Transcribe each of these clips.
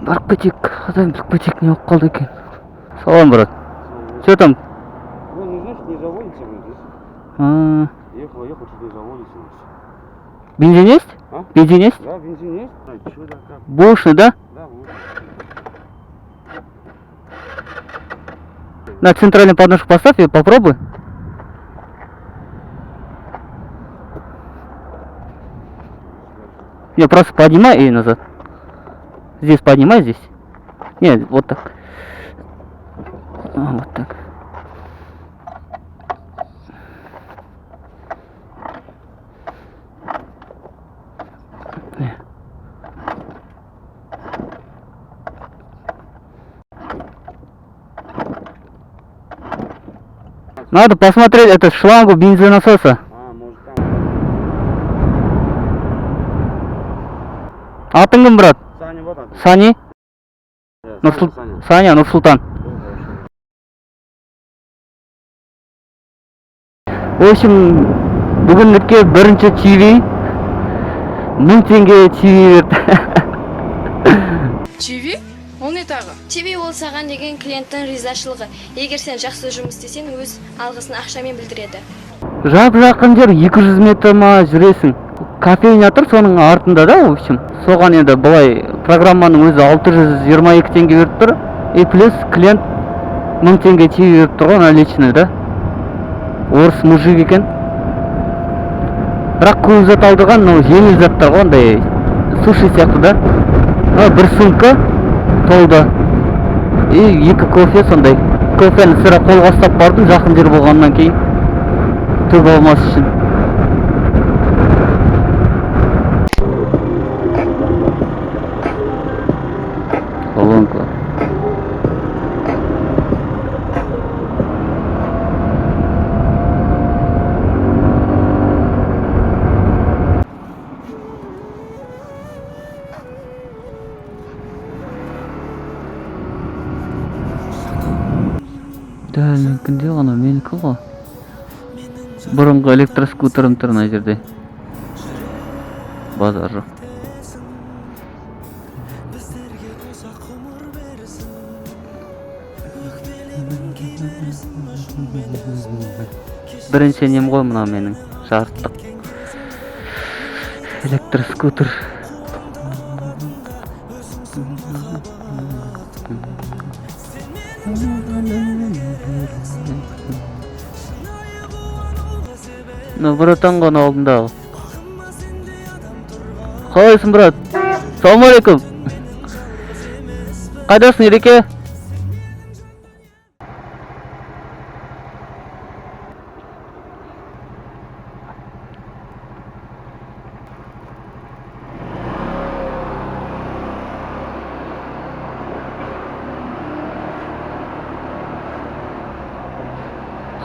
Барып кетейік, азайын біліп кетейік, не болып қалды екен. Салам, брат. Что там? Ну, не знаешь, не заводится вы здесь. Ехал, что-то заводится. Бензин есть? А? Бензин есть? Да, бензин есть. Что да, как? Бушный, да? Да, вот. На центральную подножку поставь и попробуй. Не, просто поднимай и назад. Здесь поднимай, здесь. Нет, вот так. Вот так. Надо посмотреть это шлангу бензонасоса. Может там. Атың кім, брат? Саня вот он. Сани? Саня. Саня, Нурсултан. В общем, бүгінге бірінші TV 1000 теңге TV берді. TV? Ол не тағы? TV ол саған деген клиенттің ризашылығы. Егер сен жақсы жұмыс істесең, өз алғысын ақшамен білдіреді. Жақын жер 200 метр ма жүресің. Кофейня тұр соның артында да, в общем. Соған енді былай программаның өзі 622 теңге беріп тұр. И плюс клиент 1000 теңге TV беріп тұр ғой, наличный, да? Орыс мужик екен. Бірақ көп зат алдырған, но жеңіл заттар ғой, андай суши сияқты да. Бір сумка толды. И 2 кофе сондай. Кофені сірә қолға ұстап бардым, жақын жер болғаннан кейін. Түк болмас үшін. Колонка. Дәл мүмкінде ғана менікі ғой. Бұрынғы электроскутерім тұр мына жерде. Базар жоқ. Бірінші нем ғой мына менің жарттық электроскутер. Ну, братан ғана алдындағы. Қалайсың, брат? Салам алейкум. Қайдасың, Ереке?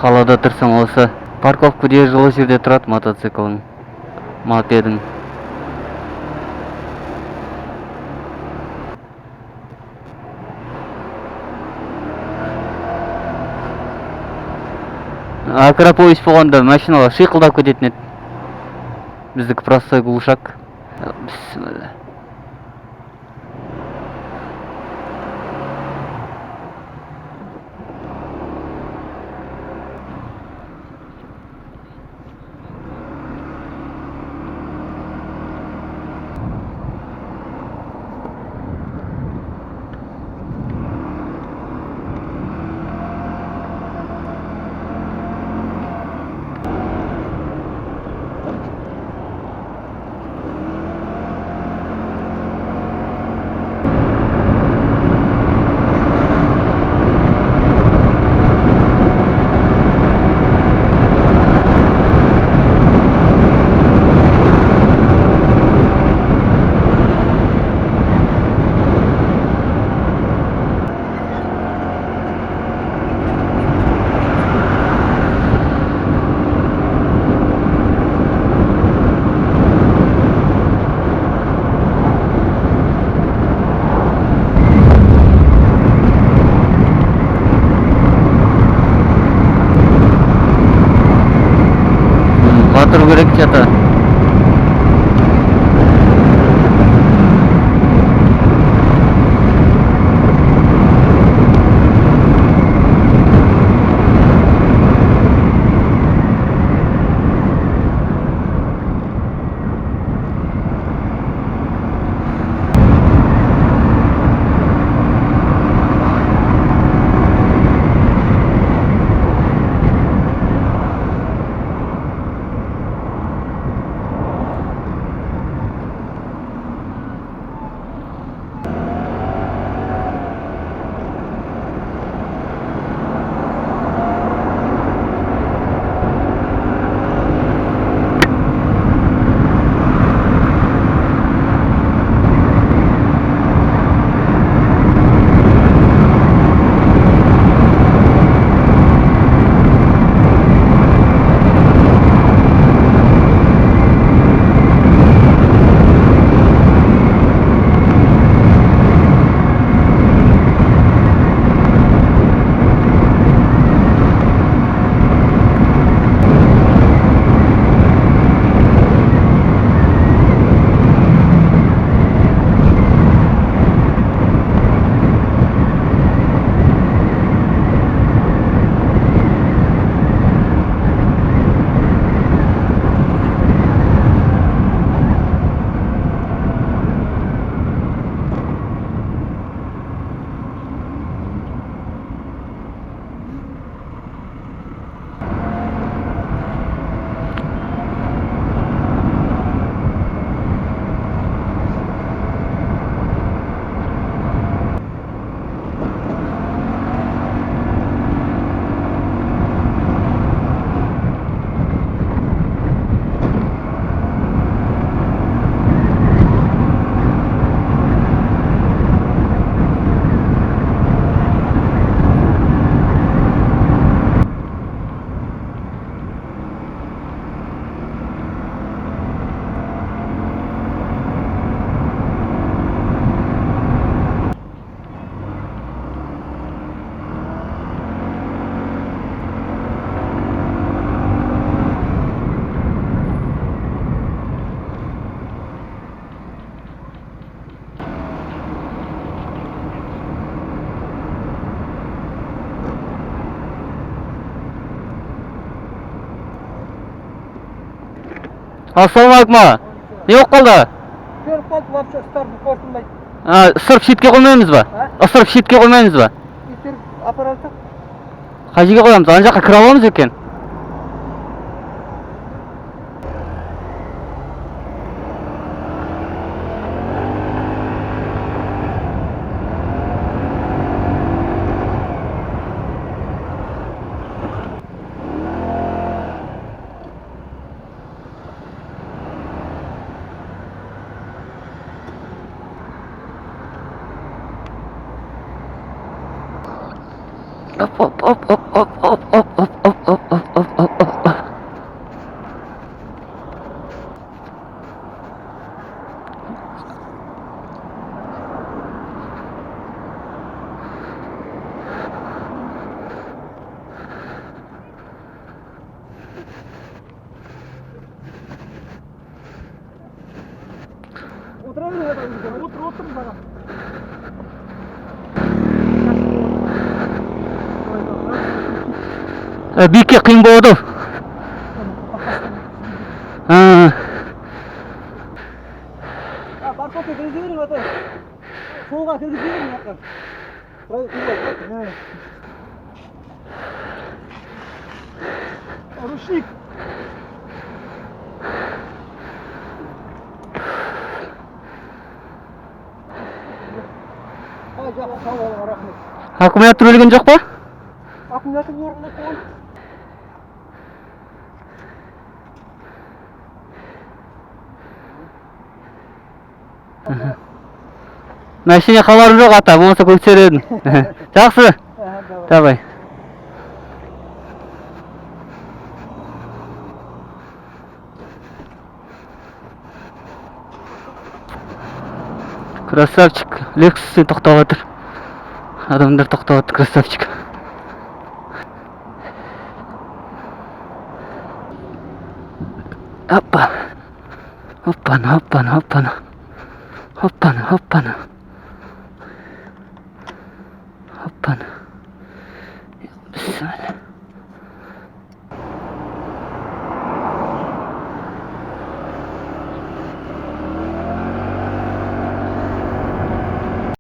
Қалада тұрсам осы парковка де жылы жерде тұрады мотоциклың, мопедің. Акропович болғанда машиналар шиқылдап кететін еді. Біздікі простой глушак. Бісміллә. Батыр керек чата. Ассалаумағалейкум аға. Не болып қалды? Көріп қалды вообще ыстарды қорытылмайды. Ысырып шетке қоймаймыз ба? Ысырып шетке қоймаймыз ба? Итеріп апаралсақ. Қай жерге қоямыз? Ана жаққа кіре аламыз екен. Оп, оп, оп, оп, оп, оп, оп, оп, оп, оп, оп, оп, оп, оп. Отыра бер, отыр маған. Биікке қиын болады. Парковка кіргізе берің ата. Солға кіргізе берің жаққа. Ручник. Жақсы, сау болыңа рахмет. Аккумулятор өлген жоқ па? Аккумулятор орнына қойып. Мәшине хабарым жоқ ата, болмаса көтерер едім. Жақсы. Давай. Красавчик. Лексус тоқтап отыр. Адамдар тоқтап отыр, красавчик. Оппа. Оппана, оппана, оппана. Оппана, оппана. Оппана. Бисмилlah.